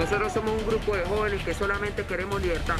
Nosotros somos un grupo de jóvenes que solamente queremos libertad.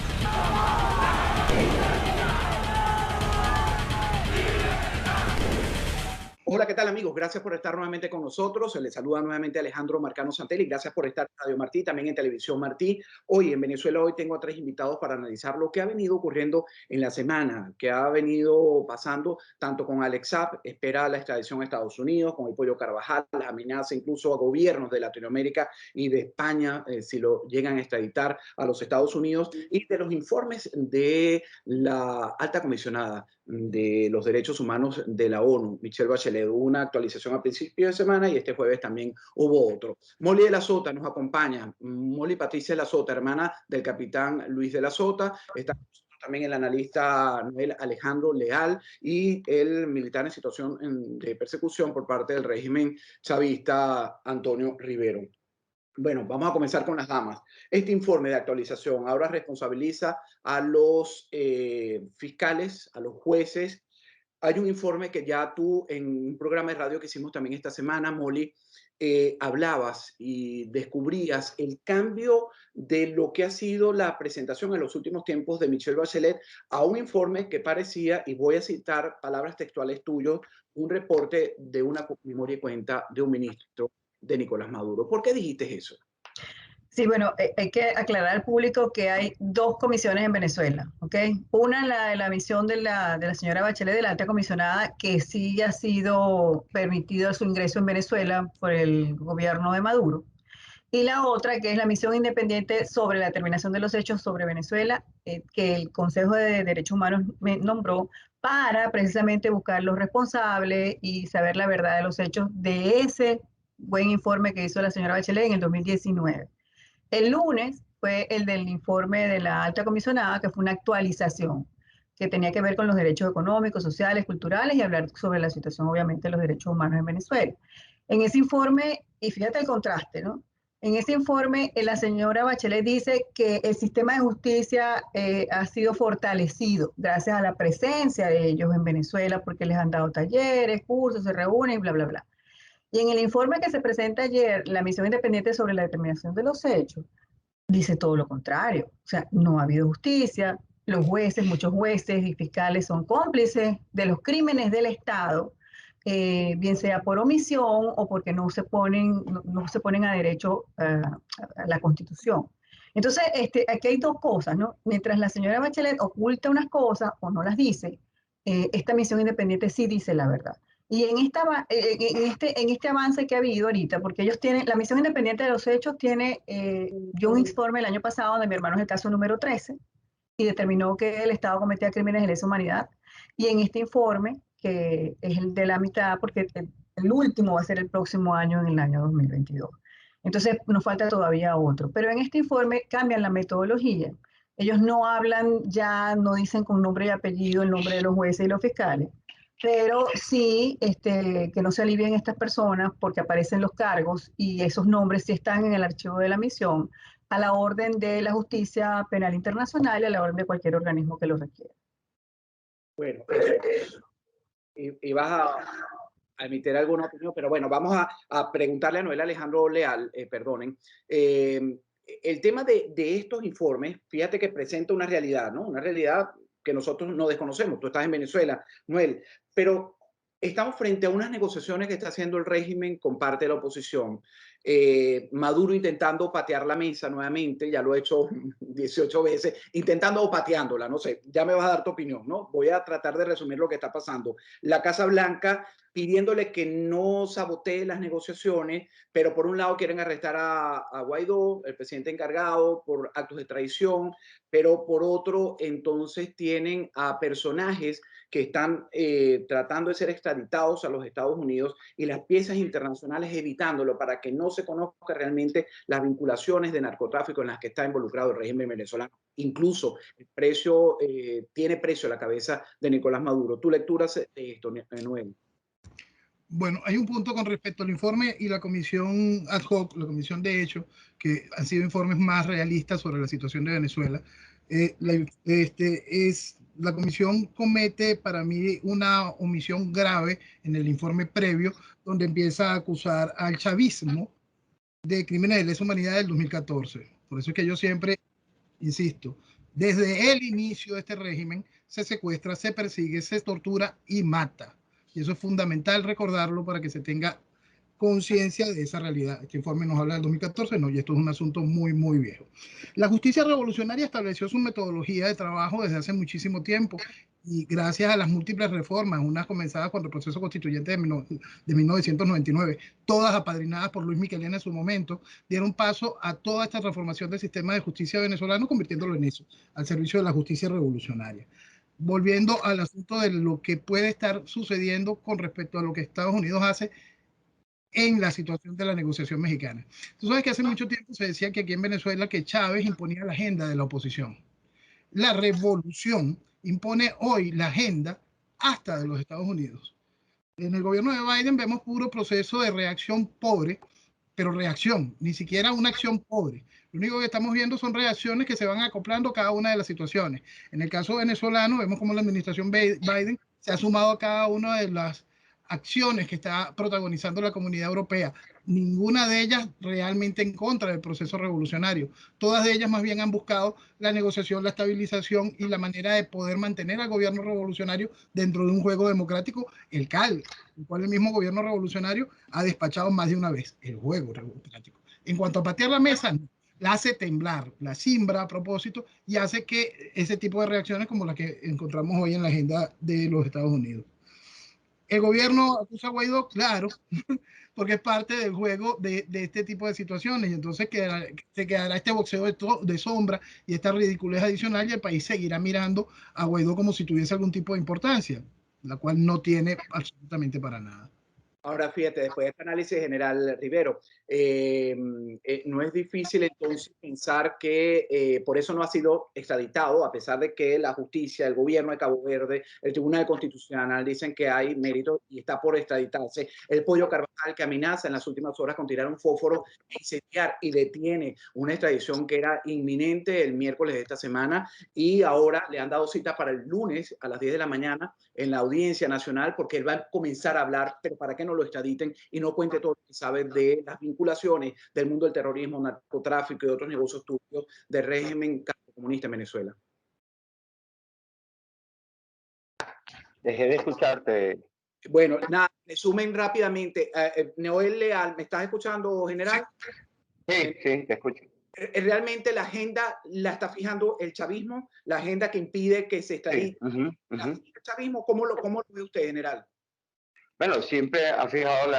Hola, ¿qué tal amigos? Gracias por estar nuevamente con nosotros. Les saluda nuevamente Alejandro Marcano Santelli. Gracias por estar en Radio Martí, también en Televisión Martí. Hoy en Venezuela, hoy tengo a 3 invitados para analizar lo que ha venido ocurriendo en la semana, que ha venido pasando tanto con Alex Saab, espera la extradición a Estados Unidos, con el Pollo Carvajal, la amenaza incluso a gobiernos de Latinoamérica y de España, si lo llegan a extraditar a los Estados Unidos, y de los informes de la alta comisionada de los derechos humanos de la ONU, Michelle Bachelet. Hubo una actualización a principio de semana y este jueves también hubo otro. Molly de la Sota nos acompaña. Molly Patricia de la Sota, hermana del capitán Luis de la Sota. Está también el analista Noel Alejandro Leal y el militar en situación de persecución por parte del régimen chavista Antonio Rivero. Bueno, vamos a comenzar con las damas. Este informe de actualización ahora responsabiliza a los fiscales, a los jueces. Hay un informe que ya tú en un programa de radio que hicimos también esta semana, Molly, hablabas y descubrías el cambio de lo que ha sido la presentación en los últimos tiempos de Michelle Bachelet a un informe que parecía, y voy a citar palabras textuales tuyos, un reporte de una memoria y cuenta de un ministro de Nicolás Maduro. ¿Por qué dijiste eso? Sí, bueno, hay que aclarar al público que hay dos comisiones en Venezuela, ¿ok? Una, la misión de la señora Bachelet, de la alta comisionada, que sí ha sido permitido su ingreso en Venezuela por el gobierno de Maduro. Y la otra, que es la misión independiente sobre la determinación de los hechos sobre Venezuela, que el Consejo de Derechos Humanos me nombró para precisamente buscar los responsables y saber la verdad de los hechos de ese buen informe que hizo la señora Bachelet en el 2019. El lunes fue el del informe de la alta comisionada, que fue una actualización que tenía que ver con los derechos económicos, sociales, culturales y hablar sobre la situación, obviamente, de los derechos humanos en Venezuela. En ese informe, y fíjate el contraste, ¿no? En ese informe, la señora Bachelet dice que el sistema de justicia ha sido fortalecido gracias a la presencia de ellos en Venezuela, porque les han dado talleres, cursos, se reúnen, bla, bla, bla. Y en el informe que se presenta ayer, la misión independiente sobre la determinación de los hechos, dice todo lo contrario. O sea, no ha habido justicia, los jueces, muchos jueces y fiscales son cómplices de los crímenes del Estado, bien sea por omisión o porque no se ponen a derecho a la Constitución. Entonces, aquí hay dos cosas, ¿no? Mientras la señora Bachelet oculta unas cosas o no las dice, esta misión independiente sí dice la verdad. Y en este avance que ha habido ahorita, porque ellos tienen, la misión independiente de los hechos tiene, dio un informe el año pasado donde mi hermano es el caso número 13 y determinó que el Estado cometía crímenes de lesa humanidad. Y en este informe, que es el de la mitad, porque el último va a ser el próximo año, en el año 2022. Entonces nos falta todavía otro. Pero en este informe cambian la metodología. Ellos no hablan ya, no dicen con nombre y apellido el nombre de los jueces y los fiscales, pero sí que no se alivien estas personas porque aparecen los cargos y esos nombres sí están en el archivo de la misión a la orden de la justicia penal internacional y a la orden de cualquier organismo que lo requiera. Bueno, y vas a emitir alguna opinión, pero bueno, vamos a preguntarle a Noel Alejandro Leal, perdonen. El tema de estos informes, fíjate que presenta una realidad, ¿no? Una realidad que nosotros no desconocemos. Tú estás en Venezuela, Noel, pero estamos frente a unas negociaciones que está haciendo el régimen con parte de la oposición. Maduro intentando patear la mesa nuevamente, ya lo he hecho 18 veces, intentando o pateándola, no sé, ya me vas a dar tu opinión, ¿no? Voy a tratar de resumir lo que está pasando. La Casa Blanca pidiéndole que no sabotee las negociaciones, pero por un lado quieren arrestar a Guaidó, el presidente encargado, por actos de traición, pero por otro, entonces tienen a personajes que están tratando de ser extraditados a los Estados Unidos y las piezas internacionales evitándolo para que no se conozca realmente las vinculaciones de narcotráfico en las que está involucrado el régimen venezolano. Incluso el precio, tiene precio a la cabeza de Nicolás Maduro. ¿Tu lectura de esto, Noel? Bueno, hay un punto con respecto al informe y la comisión ad hoc, la comisión de hecho, que han sido informes más realistas sobre la situación de Venezuela. La comisión comete para mí una omisión grave en el informe previo, donde empieza a acusar al chavismo de crímenes de lesa humanidad del 2014. Por eso es que yo siempre insisto, desde el inicio de este régimen se secuestra, se persigue, se tortura y mata. Y eso es fundamental recordarlo para que se tenga conciencia de esa realidad. Este informe nos habla del 2014, no, y esto es un asunto muy, muy viejo. La justicia revolucionaria estableció su metodología de trabajo desde hace muchísimo tiempo y gracias a las múltiples reformas, unas comenzadas con el proceso constituyente de 1999, todas apadrinadas por Luis Michelena en su momento, dieron paso a toda esta transformación del sistema de justicia venezolano, convirtiéndolo en eso, al servicio de la justicia revolucionaria. Volviendo al asunto de lo que puede estar sucediendo con respecto a lo que Estados Unidos hace en la situación de la negociación mexicana. Tú sabes que hace mucho tiempo se decía que aquí en Venezuela que Chávez imponía la agenda de la oposición. La revolución impone hoy la agenda hasta de los Estados Unidos. En el gobierno de Biden vemos puro proceso de reacción pobre, pero reacción, ni siquiera una acción pobre. Lo único que estamos viendo son reacciones que se van acoplando a cada una de las situaciones. En el caso venezolano, vemos cómo la administración Biden se ha sumado a cada una de las acciones que está protagonizando la comunidad europea. Ninguna de ellas realmente en contra del proceso revolucionario. Todas de ellas más bien han buscado la negociación, la estabilización y la manera de poder mantener al gobierno revolucionario dentro de un juego democrático, el cual el mismo gobierno revolucionario ha despachado más de una vez, el juego democrático. En cuanto a patear la mesa, la hace temblar, la simbra a propósito y hace que ese tipo de reacciones como las que encontramos hoy en la agenda de los Estados Unidos. El gobierno acusa a Guaidó, claro, porque es parte del juego de este tipo de situaciones y entonces se quedará este boxeo de sombra y esta ridiculez adicional y el país seguirá mirando a Guaidó como si tuviese algún tipo de importancia, la cual no tiene absolutamente para nada. Ahora, fíjate, después de este análisis general, Rivero, no es difícil entonces pensar que por eso no ha sido extraditado, a pesar de que la justicia, el gobierno de Cabo Verde, el Tribunal Constitucional dicen que hay mérito y está por extraditarse. El Pollo Carvajal, que amenaza en las últimas horas con tirar un fósforo, incendiar y detiene una extradición que era inminente el miércoles de esta semana y ahora le han dado cita para el lunes a las 10 de la mañana en la Audiencia Nacional porque él va a comenzar a hablar, pero para que no lo extraditen y no cuente todo lo que sabe de las vinculaciones del mundo del terrorismo, narcotráfico y otros negocios turbios del régimen comunista en Venezuela. Dejé de escucharte. Bueno, nada, resumen rápidamente. Noel Leal, ¿me estás escuchando, general? Sí, sí, te escucho. Realmente la agenda la está fijando el chavismo, la agenda que impide que se extradite. Sí. ¿El chavismo cómo lo ve usted, general? Bueno, siempre ha fijado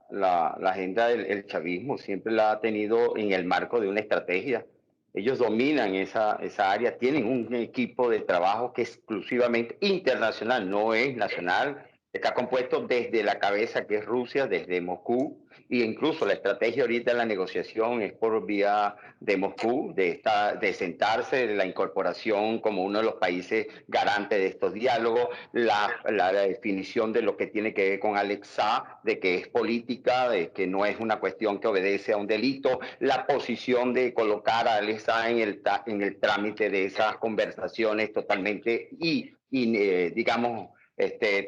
la agenda del chavismo, siempre la ha tenido en el marco de una estrategia. Ellos dominan esa área, tienen un equipo de trabajo que es exclusivamente internacional, no es nacional. Está compuesto desde la cabeza, que es Rusia, desde Moscú, e incluso la estrategia ahorita de la negociación es por vía de Moscú, de sentarse, de la incorporación como uno de los países garantes de estos diálogos, la definición de lo que tiene que ver con Alexa, de que es política, de que no es una cuestión que obedece a un delito, la posición de colocar a Alexa en el trámite de esas conversaciones totalmente digamos,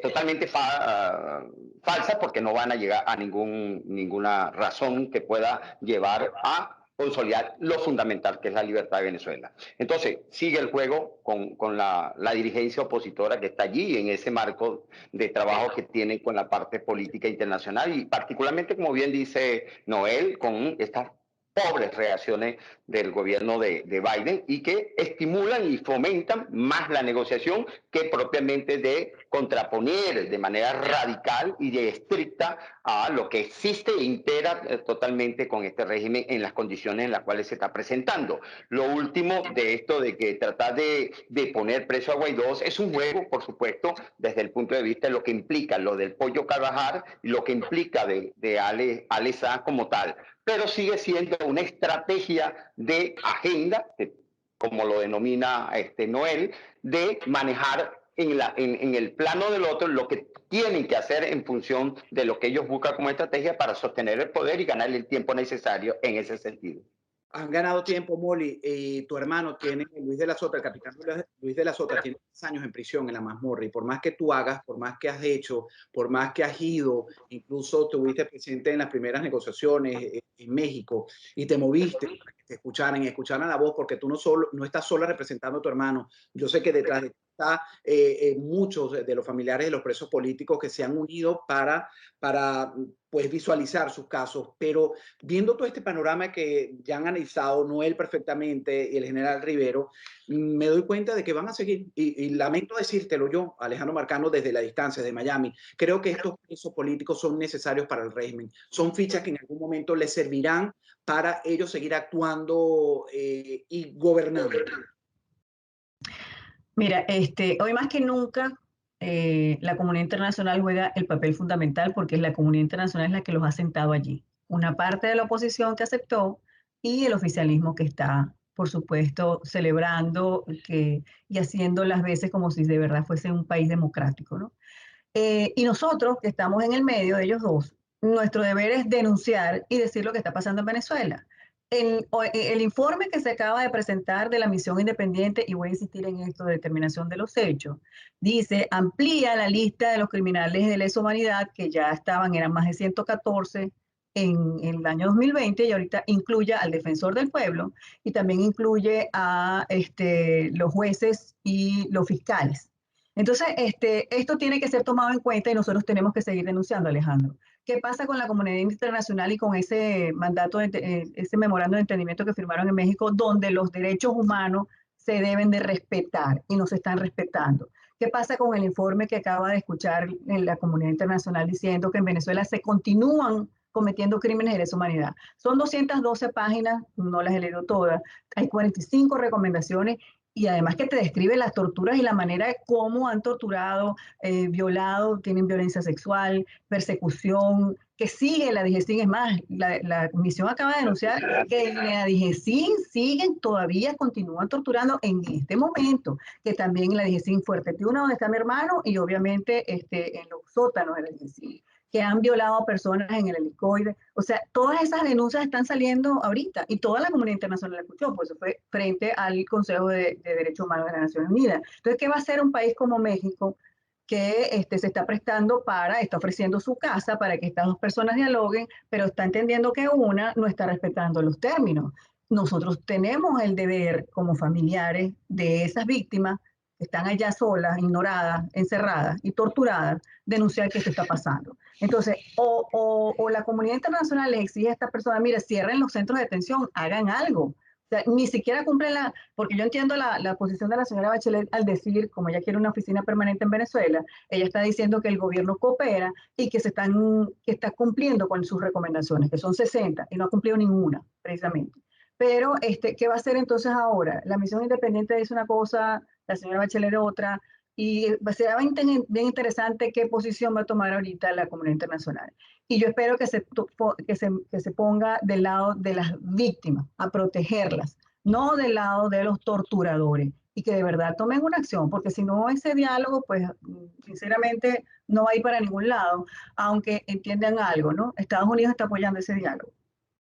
totalmente falsa porque no van a llegar a ninguna razón que pueda llevar a consolidar lo fundamental que es la libertad de Venezuela. Entonces, sigue el juego con la dirigencia opositora que está allí en ese marco de trabajo que tiene con la parte política internacional y particularmente, como bien dice Noel, con estas pobres reacciones del gobierno de Biden y que estimulan y fomentan más la negociación que propiamente de contraponer de manera radical y de estricta a lo que existe e impera totalmente con este régimen en las condiciones en las cuales se está presentando. Lo último de esto de que tratar de poner preso a Guaidó es un juego, por supuesto, desde el punto de vista de lo que implica lo del Pollo Carvajal y lo que implica de Ale Sá como tal, pero sigue siendo una estrategia de agenda, como lo denomina Noel, de manejar en el plano del otro lo que tienen que hacer en función de lo que ellos buscan como estrategia para sostener el poder y ganar el tiempo necesario en ese sentido. Han ganado tiempo, Molly, y tu hermano tiene, Luis de la Sota, el capitán Luis de la Sota, tiene 10 años en prisión en la mazmorra, y por más que tú hagas, por más que has hecho, por más que has ido, incluso estuviste presente en las primeras negociaciones en México, y te moviste para que te escucharan, y escucharan la voz, porque tú no estás sola representando a tu hermano. Yo sé que detrás de ti está muchos de los familiares de los presos políticos que se han unido para pues, visualizar sus casos, pero viendo todo este panorama que ya han analizado Noel perfectamente y el general Rivero, me doy cuenta de que van a seguir. Y lamento decírtelo yo, Alejandro Marcano, desde la distancia, de Miami. Creo que estos presos políticos son necesarios para el régimen. Son fichas que en algún momento les servirán para ellos seguir actuando y gobernando. Mira, hoy más que nunca la comunidad internacional juega el papel fundamental porque la comunidad internacional es la que los ha sentado allí. Una parte de la oposición que aceptó y el oficialismo que está, por supuesto, celebrando y haciendo las veces como si de verdad fuese un país democrático, ¿no? Y nosotros, que estamos en el medio de ellos dos, nuestro deber es denunciar y decir lo que está pasando en Venezuela. El informe que se acaba de presentar de la misión independiente, y voy a insistir en esto de determinación de los hechos, dice, amplía la lista de los criminales de lesa humanidad que ya eran más de 114 en el año 2020 y ahorita incluye al defensor del pueblo y también incluye a los jueces y los fiscales. Entonces, esto tiene que ser tomado en cuenta y nosotros tenemos que seguir denunciando, Alejandro. ¿Qué pasa con la comunidad internacional y con ese mandato, ese memorando de entendimiento que firmaron en México, donde los derechos humanos se deben de respetar y no se están respetando? ¿Qué pasa con el informe que acaba de escuchar en la comunidad internacional diciendo que en Venezuela se continúan cometiendo crímenes de lesa humanidad? Son 212 páginas, no las he leído todas, hay 45 recomendaciones y además que te describe las torturas y la manera de cómo han torturado, violado, tienen violencia sexual, persecución, que sigue la DIGESIN. Es más, la comisión acaba de denunciar que en la DIGESIN continúan torturando en este momento, que también en la DIGESIN Fuerte Tiuna, donde está mi hermano, y obviamente en los sótanos de la DIGESIN, que han violado a personas en el helicoide. O sea, todas esas denuncias están saliendo ahorita y toda la comunidad internacional la escuchó, pues eso fue frente al Consejo de Derechos Humanos de las Naciones Unidas. Entonces, ¿qué va a hacer un país como México que se está prestando está ofreciendo su casa para que estas dos personas dialoguen, pero está entendiendo que una no está respetando los términos? Nosotros tenemos el deber como familiares de esas víctimas que están allá solas, ignoradas, encerradas y torturadas, denunciar qué se está pasando. Entonces, o la comunidad internacional les exige a estas personas, mire, cierren los centros de detención, hagan algo. O sea, ni siquiera cumplen porque yo entiendo la posición de la señora Bachelet al decir, como ella quiere una oficina permanente en Venezuela, ella está diciendo que el gobierno coopera y que está cumpliendo con sus recomendaciones, que son 60, y no ha cumplido ninguna, precisamente. Pero, ¿qué va a hacer entonces ahora? La misión independiente dice una cosa, la señora Bachelet otra, y será bien interesante qué posición va a tomar ahorita la comunidad internacional. Y yo espero que se ponga del lado de las víctimas, a protegerlas, no del lado de los torturadores, y que de verdad tomen una acción, porque si no ese diálogo, pues sinceramente no va a ir para ningún lado, aunque entiendan algo, ¿no? Estados Unidos está apoyando ese diálogo.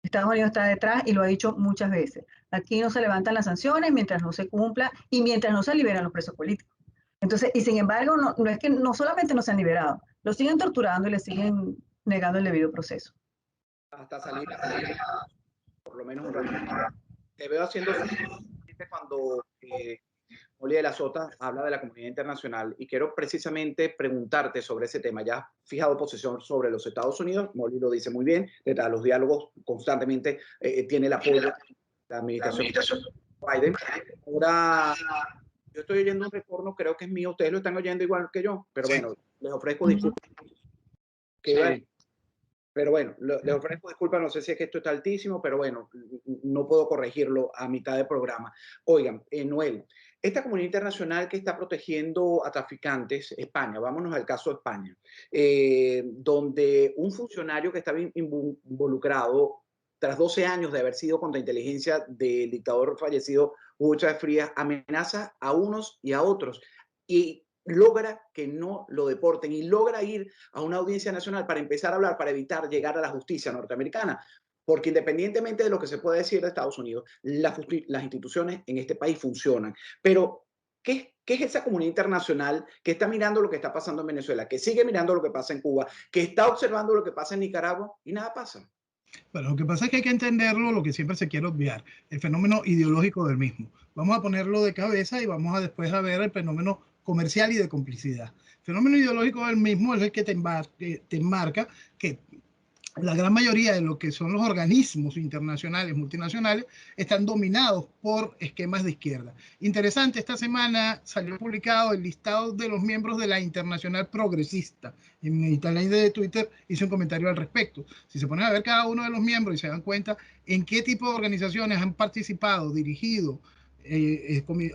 Estados Unidos está detrás y lo ha dicho muchas veces. Aquí no se levantan las sanciones mientras no se cumpla y mientras no se liberan los presos políticos. Entonces, y sin embargo, no es que no solamente no se han liberado, los siguen torturando y les siguen negando el debido proceso. Hasta salir por lo menos un rato. Te veo haciendo cuando Molly de la Sota habla de la comunidad internacional y quiero precisamente preguntarte sobre ese tema. Ya has fijado posición sobre los Estados Unidos, Molly lo dice muy bien, detrás de los diálogos constantemente tiene el apoyo de la administración Biden. Ahora, yo estoy oyendo un retorno, creo que es mío, ustedes lo están oyendo igual que yo, pero bueno, les ofrezco disculpas. Pero bueno, les ofrezco disculpas, no sé si es que esto está altísimo, pero bueno, no puedo corregirlo a mitad del programa. Oigan, Noel, esta comunidad internacional que está protegiendo a traficantes, España, vámonos al caso de España, donde un funcionario que estaba involucrado tras 12 años de haber sido contrainteligencia del dictador fallecido Hugo Chávez Frías, amenaza a unos y a otros y logra que no lo deporten y logra ir a una audiencia nacional para empezar a hablar, para evitar llegar a la justicia norteamericana. porque independientemente de lo que se pueda decir de Estados Unidos, las instituciones en este país funcionan. Pero, ¿qué es esa comunidad internacional que está mirando lo que está pasando en Venezuela, que sigue mirando lo que pasa en Cuba, que está observando lo que pasa en Nicaragua y nada pasa? Bueno, lo que pasa es que hay que entenderlo, lo que siempre se quiere obviar, el fenómeno ideológico del mismo. Vamos a ponerlo de cabeza y vamos a después a ver el fenómeno comercial y de complicidad. El fenómeno ideológico del mismo es el que te enmarca que la gran mayoría de lo que son los organismos internacionales, multinacionales, están dominados por esquemas de izquierda. Interesante, esta semana salió publicado el listado de los miembros de la Internacional Progresista. En mi timeline de Twitter hice un comentario al respecto. Si se ponen a ver cada uno de los miembros y se dan cuenta en qué tipo de organizaciones han participado, dirigido,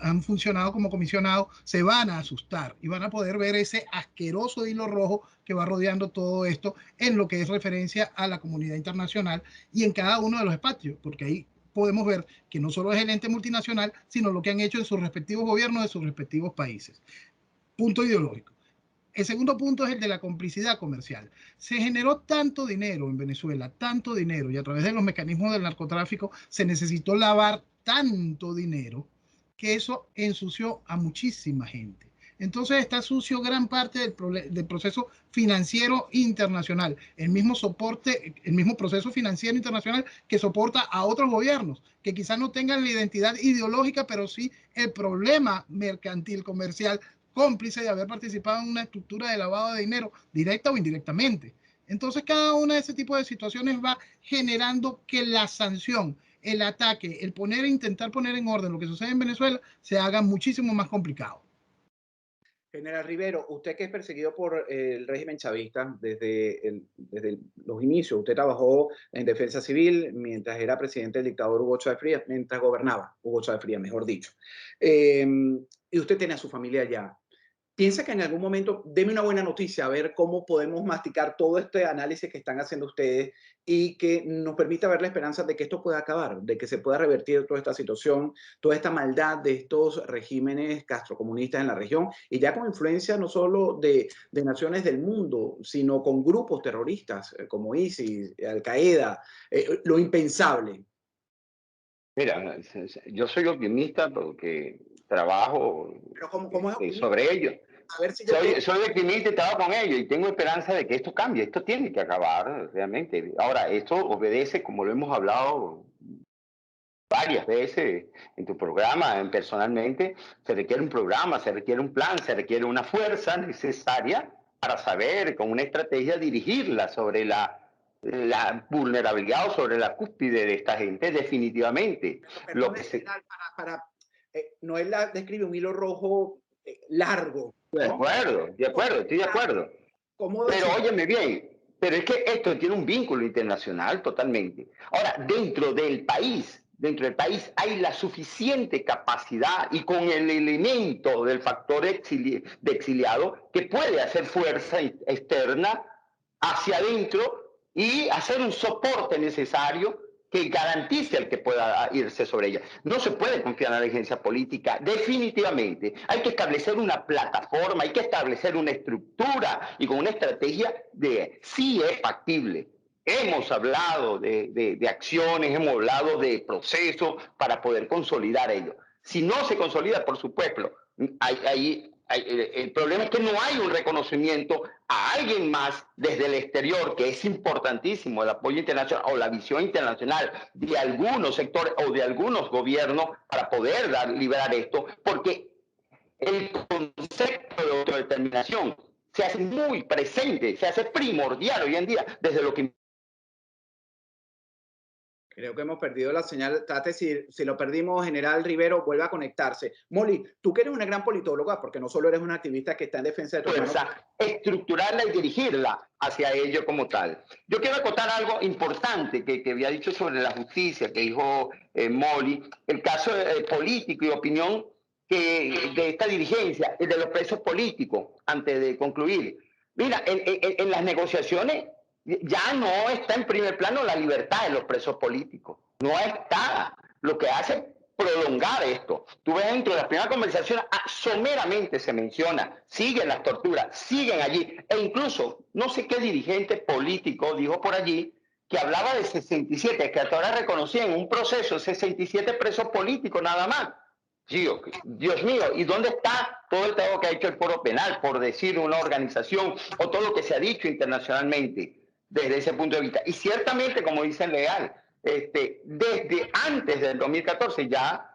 han funcionado como comisionados, se van a asustar y van a poder ver ese asqueroso hilo rojo que va rodeando todo esto en lo que es referencia a la comunidad internacional y en cada uno de los espacios, porque ahí podemos ver que no solo es el ente multinacional, sino lo que han hecho en sus respectivos gobiernos de sus respectivos países. Punto ideológico. El segundo punto es el de la complicidad comercial. Se generó tanto dinero en Venezuela, tanto dinero, y a través de los mecanismos del narcotráfico se necesitó lavar tanto dinero que eso ensució a muchísima gente. Entonces está sucio gran parte del proceso financiero internacional, el mismo proceso financiero internacional que soporta a otros gobiernos, que quizás no tengan la identidad ideológica, pero sí el problema mercantil, comercial, cómplice de haber participado en una estructura de lavado de dinero, directa o indirectamente. Entonces, cada una de ese tipo de situaciones va generando que la sanción, el ataque, el intentar poner en orden lo que sucede en Venezuela, se haga muchísimo más complicado. General Rivero, usted que es perseguido por el régimen chavista desde los inicios, usted trabajó en defensa civil mientras era presidente del dictador Hugo Chávez Frías, mientras gobernaba Hugo Chávez Frías, mejor dicho. Y usted tiene a su familia allá. ¿Piensa que en algún momento, deme una buena noticia, a ver cómo podemos masticar todo este análisis que están haciendo ustedes y que nos permita ver la esperanza de que esto pueda acabar, de que se pueda revertir toda esta situación, toda esta maldad de estos regímenes castrocomunistas en la región y ya con influencia no solo de naciones del mundo, sino con grupos terroristas como ISIS, Al-Qaeda, lo impensable? Mira, yo soy optimista porque trabajo Pero ¿cómo es optimista? sobre ello. A ver si yo Soy optimista y trabajo con ello y tengo esperanza de que esto cambie. Esto tiene que acabar realmente. Ahora, esto obedece, como lo hemos hablado varias veces en tu programa, personalmente, se requiere un programa, se requiere un plan, se requiere una fuerza necesaria para saber con una estrategia dirigirla sobre la vulnerabilidad o sobre la cúspide de esta gente, definitivamente. Pero lo que se... Noel describe un hilo rojo largo. ¿No? De acuerdo, estoy de acuerdo. Pero óyeme bien, pero es que esto tiene un vínculo internacional totalmente. Ahora, dentro del país hay la suficiente capacidad y con el elemento del factor de exiliado que puede hacer fuerza externa hacia adentro y hacer un soporte necesario que garantice el que pueda irse sobre ella. No se puede confiar en la dirigencia política, definitivamente. Hay que establecer una plataforma, hay que establecer una estructura y con una estrategia de sí es factible. Hemos hablado de acciones, hemos hablado de procesos para poder consolidar ello. Si no se consolida, por supuesto, el problema es que no hay un reconocimiento a alguien más desde el exterior, que es importantísimo el apoyo internacional o la visión internacional de algunos sectores o de algunos gobiernos para poder liberar esto, porque el concepto de autodeterminación se hace muy presente, se hace primordial hoy en día desde lo que... Creo que hemos perdido la señal. Trate, si lo perdimos, General Rivero, vuelva a conectarse. Molly, tú que eres una gran politóloga, porque no solo eres una activista que está en defensa de tu fuerza, estructurarla y dirigirla hacia ello como tal. Yo quiero acotar algo importante que había dicho sobre la justicia, que dijo Molly, el caso político y opinión de esta dirigencia, de los presos políticos, antes de concluir. Mira, en las negociaciones ya no está en primer plano la libertad de los presos políticos. No está. Lo que hace es prolongar esto. Tú ves dentro de las primeras conversaciones, someramente se menciona, siguen las torturas, siguen allí. E incluso, no sé qué dirigente político dijo por allí que hablaba de 67, que hasta ahora reconocían un proceso, 67 presos políticos nada más. Dios mío, ¿y dónde está todo el trabajo que ha hecho el Foro Penal, por decir una organización, o todo lo que se ha dicho internacionalmente desde ese punto de vista? Y ciertamente, como dicen Leal, desde antes del 2014 ya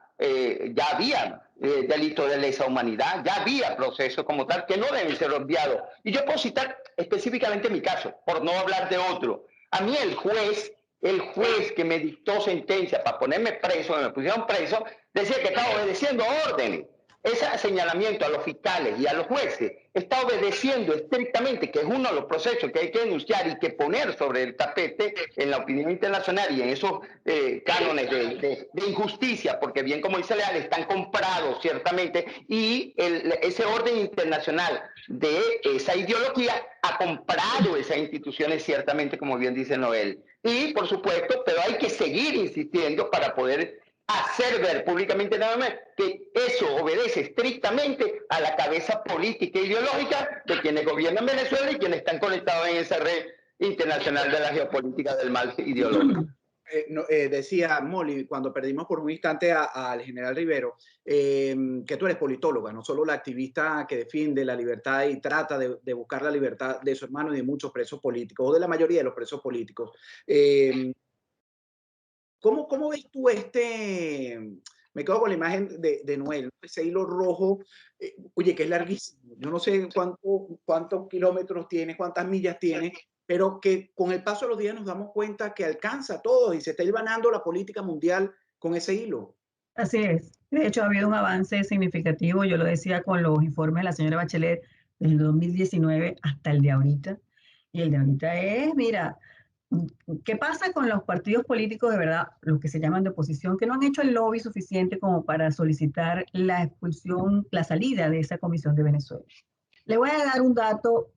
había delitos de lesa humanidad, ya había procesos como tal que no deben ser obviados. Y yo puedo citar específicamente mi caso, por no hablar de otro. A mí el juez que me dictó sentencia para ponerme preso, me pusieron preso, decía que estaba obedeciendo órdenes. Ese señalamiento a los fiscales y a los jueces está obedeciendo estrictamente, que es uno de los procesos que hay que denunciar y que poner sobre el tapete en la opinión internacional y en esos cánones de injusticia, porque bien como dice Leal, están comprados ciertamente, y ese orden internacional de esa ideología ha comprado esas instituciones ciertamente, como bien dice Noel. Y por supuesto, pero hay que seguir insistiendo para poder hacer ver públicamente nada más que eso obedece estrictamente a la cabeza política e ideológica de quienes gobiernan Venezuela y quienes están conectados en esa red internacional de la geopolítica del mal ideológico. Decía Molly, cuando perdimos por un instante al general Rivero, que tú eres politóloga, no solo la activista que defiende la libertad y trata de buscar la libertad de su hermano y de muchos presos políticos, o de la mayoría de los presos políticos. ¿Cómo ves tú me quedo con la imagen de Noel, ese hilo rojo, oye, que es larguísimo, yo no sé cuántos kilómetros tiene, cuántas millas tiene, pero que con el paso de los días nos damos cuenta que alcanza a todos y se está hilvanando la política mundial con ese hilo? Así es. De hecho, ha habido un avance significativo, yo lo decía con los informes de la señora Bachelet, desde el 2019 hasta el de ahorita. Y el de ahorita es, mira, ¿qué pasa con los partidos políticos de verdad, los que se llaman de oposición, que no han hecho el lobby suficiente como para solicitar la expulsión, la salida de esa comisión de Venezuela? Le voy a dar un dato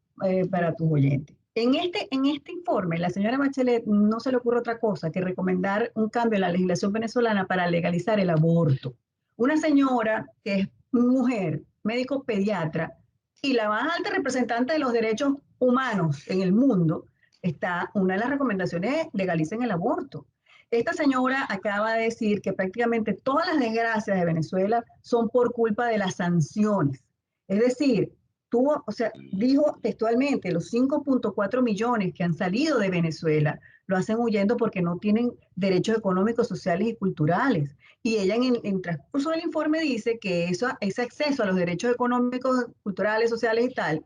para tus oyentes. En este informe, la señora Bachelet no se le ocurre otra cosa que recomendar un cambio en la legislación venezolana para legalizar el aborto. Una señora que es mujer, médico pediatra, y la más alta representante de los derechos humanos en el mundo, una de las recomendaciones es legalicen el aborto. Esta señora acaba de decir que prácticamente todas las desgracias de Venezuela son por culpa de las sanciones. Es decir, dijo textualmente, los 5.4 millones que han salido de Venezuela lo hacen huyendo porque no tienen derechos económicos, sociales y culturales. Y ella en transcurso del informe dice que ese acceso a los derechos económicos, culturales, sociales y tal,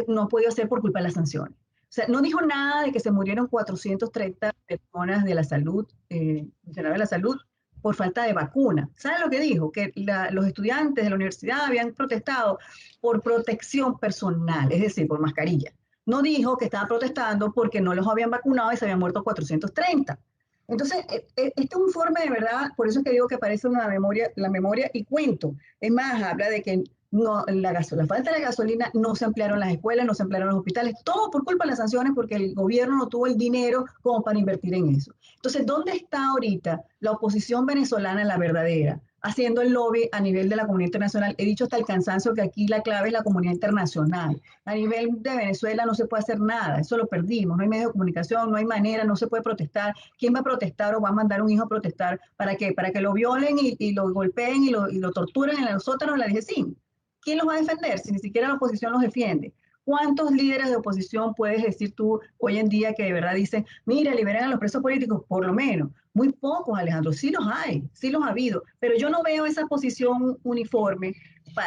no ha podido ser por culpa de las sanciones. O sea, no dijo nada de que se murieron 430 personas de la salud, de la salud, por falta de vacuna. ¿Saben lo que dijo? Que los estudiantes de la universidad habían protestado por protección personal, es decir, por mascarilla. No dijo que estaban protestando porque no los habían vacunado y se habían muerto 430. Entonces, este informe de verdad, por eso es que digo que parece la memoria y cuento. Es más, habla de que la falta de gasolina, no se ampliaron las escuelas, no se ampliaron los hospitales, todo por culpa de las sanciones porque el gobierno no tuvo el dinero como para invertir en eso. Entonces, ¿dónde está ahorita la oposición venezolana, la verdadera, haciendo el lobby a nivel de la comunidad internacional? He dicho hasta el cansancio que aquí la clave es la comunidad internacional. A nivel de Venezuela no se puede hacer nada, eso lo perdimos, no hay medios de comunicación, no hay manera, no se puede protestar. ¿Quién va a protestar o va a mandar un hijo a protestar? ¿Para qué? ¿Para que lo violen y lo golpeen y lo torturen en los sótanos de la DGCIN? ¿Quién los va a defender si ni siquiera la oposición los defiende? ¿Cuántos líderes de oposición puedes decir tú hoy en día que de verdad dicen, mira, liberen a los presos políticos? Por lo menos. Muy pocos, Alejandro. Sí los hay, sí los ha habido. Pero yo no veo esa posición uniforme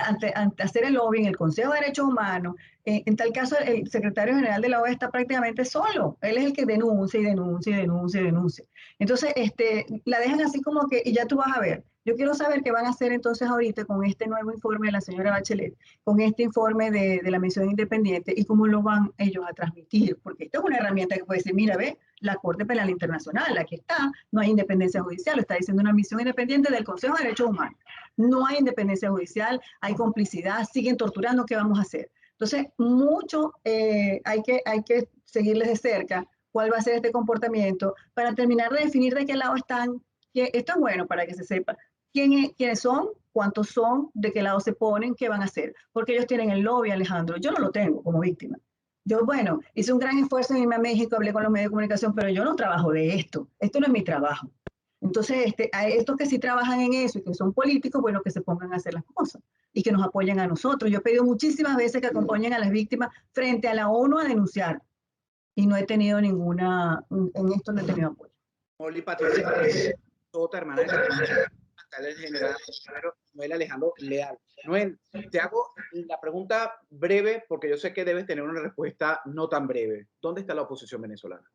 ante hacer el lobby en el Consejo de Derechos Humanos. En tal caso, el secretario general de la OEA está prácticamente solo. Él es el que denuncia y denuncia y denuncia y denuncia. Entonces, la dejan así como que, y ya tú vas a ver. Yo quiero saber qué van a hacer entonces ahorita con este nuevo informe de la señora Bachelet, con este informe de la misión independiente y cómo lo van ellos a transmitir, porque esta es una herramienta que puede decir, mira, ve, la Corte Penal Internacional, aquí está, no hay independencia judicial, lo está diciendo una misión independiente del Consejo de Derechos Humanos. No hay independencia judicial, hay complicidad, siguen torturando, ¿qué vamos a hacer? Entonces, hay que seguirles de cerca cuál va a ser este comportamiento para terminar de definir de qué lado están. Esto es bueno para que se sepa quiénes son, cuántos son, de qué lado se ponen, qué van a hacer. Porque ellos tienen el lobby, Alejandro. Yo no lo tengo como víctima. Yo, bueno, hice un gran esfuerzo en irme a México, hablé con los medios de comunicación, pero yo no trabajo de esto. Esto no es mi trabajo. Entonces, a estos que sí trabajan en eso y que son políticos, bueno, que se pongan a hacer las cosas y que nos apoyen a nosotros. Yo he pedido muchísimas veces que acompañen a las víctimas frente a la ONU a denunciar y no he tenido en esto no he tenido apoyo. Molly Patricia Sota, hermana del general Noel Alejandro Leal. Noel, te hago la pregunta breve porque yo sé que debes tener una respuesta no tan breve. ¿Dónde está la oposición venezolana?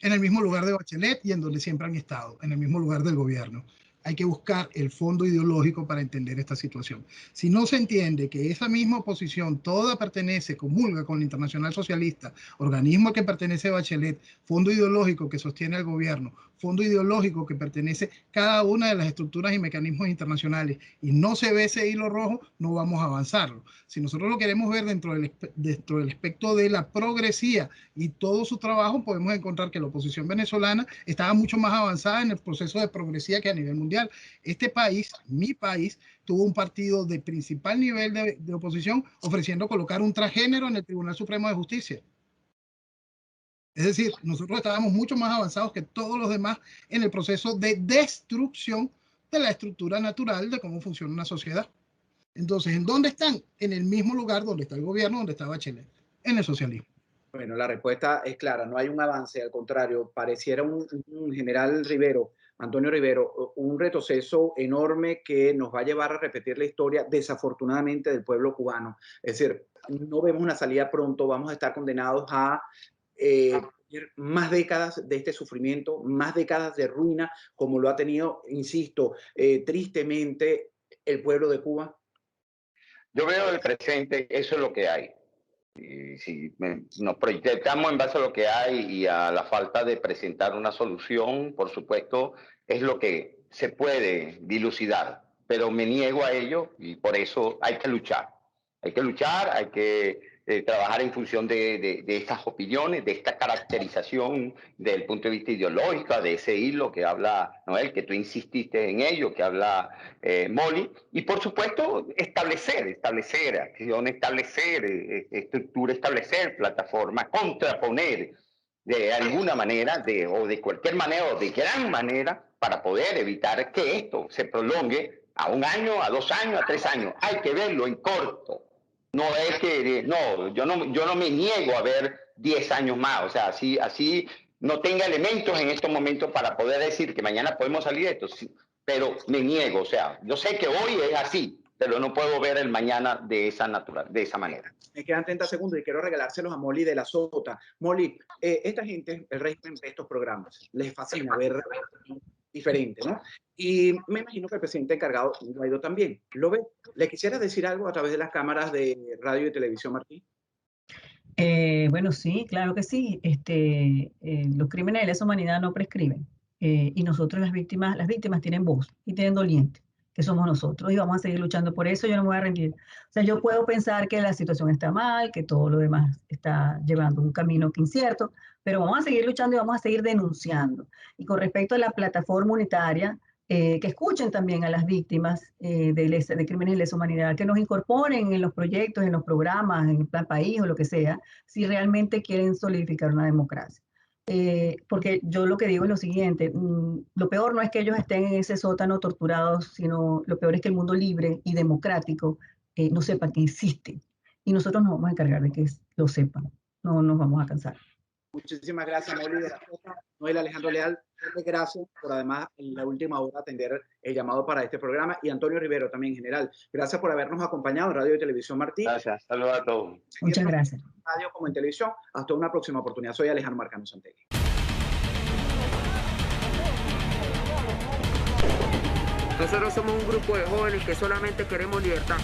En el mismo lugar de Bachelet y en donde siempre han estado, en el mismo lugar del gobierno. Hay que buscar el fondo ideológico para entender esta situación. Si no se entiende que esa misma oposición toda pertenece, comulga con la Internacional Socialista, organismo que pertenece a Bachelet, fondo ideológico que sostiene al gobierno, fondo ideológico que pertenece a cada una de las estructuras y mecanismos internacionales, y no se ve ese hilo rojo, no vamos a avanzarlo. Si nosotros lo queremos ver dentro del espectro de la progresía y todo su trabajo, podemos encontrar que la oposición venezolana estaba mucho más avanzada en el proceso de progresía que a nivel mundial. Este país, mi país, tuvo un partido de principal nivel de oposición ofreciendo colocar un transgénero en el Tribunal Supremo de Justicia. Es decir, nosotros estábamos mucho más avanzados que todos los demás en el proceso de destrucción de la estructura natural de cómo funciona una sociedad. Entonces, ¿en dónde están? En el mismo lugar donde está el gobierno, donde está Bachelet, en el socialismo. Bueno, la respuesta es clara, no hay un avance, al contrario, pareciera un general Rivero, Antonio Rivero, un retroceso enorme que nos va a llevar a repetir la historia, desafortunadamente, del pueblo cubano. Es decir, no vemos una salida pronto, vamos a estar condenados a más décadas de este sufrimiento, más décadas de ruina, como lo ha tenido, insisto, tristemente el pueblo de Cuba. Yo veo el presente, eso es lo que hay. Y si nos proyectamos en base a lo que hay y a la falta de presentar una solución, por supuesto, es lo que se puede dilucidar, pero me niego a ello y por eso hay que luchar. Hay que trabajar en función de estas opiniones, de esta caracterización desde el punto de vista ideológico, de ese hilo que habla Noel, que tú insististe en ello, que habla Molly, y por supuesto establecer acción, establecer estructura, establecer plataforma, contraponer de alguna manera, o de cualquier manera, o de gran manera, para poder evitar que esto se prolongue a 1 año, a 2 años, a 3 años. Hay que verlo en corto. No es que, no, yo no me niego a ver 10 años más, o sea, así no tenga elementos en estos momentos para poder decir que mañana podemos salir de esto, sí, pero me niego, o sea, yo sé que hoy es así, pero no puedo ver el mañana de esa manera. Me quedan 30 segundos y quiero regalárselos a Molly de la Sota. Molly, esta gente, el régimen de estos programas, les fascina ver diferente, ¿no? Y me imagino que el presidente encargado lo ha ido también. ¿Lo ve? ¿Le quisiera decir algo a través de las cámaras de radio y televisión, Martín? Bueno, sí, claro que sí. Los crímenes de lesa humanidad no prescriben. Y nosotros las víctimas tienen voz y tienen doliente, que somos nosotros, y vamos a seguir luchando por eso. Yo no me voy a rendir. O sea, yo puedo pensar que la situación está mal, que todo lo demás está llevando un camino que incierto, pero vamos a seguir luchando y vamos a seguir denunciando. Y con respecto a la plataforma unitaria, que escuchen también a las víctimas de crímenes de lesa humanidad, que nos incorporen en los proyectos, en los programas, en el Plan País o lo que sea, si realmente quieren solidificar una democracia. Porque yo lo que digo es lo siguiente, lo peor no es que ellos estén en ese sótano torturados, sino lo peor es que el mundo libre y democrático no sepa que existe. Y nosotros nos vamos a encargar de que lo sepan, no nos vamos a cansar. Muchísimas gracias, Molly de la Sota. Noel Alejandro Leal, gracias por además en la última hora atender el llamado para este programa. Y Antonio Rivero también en general. Gracias por habernos acompañado en Radio y Televisión Martí. Gracias, saludos a todos. Muchas gracias. En radio como en televisión. Hasta una próxima oportunidad. Soy Alejandro Marcano Santelli. Nosotros somos un grupo de jóvenes que solamente queremos libertad.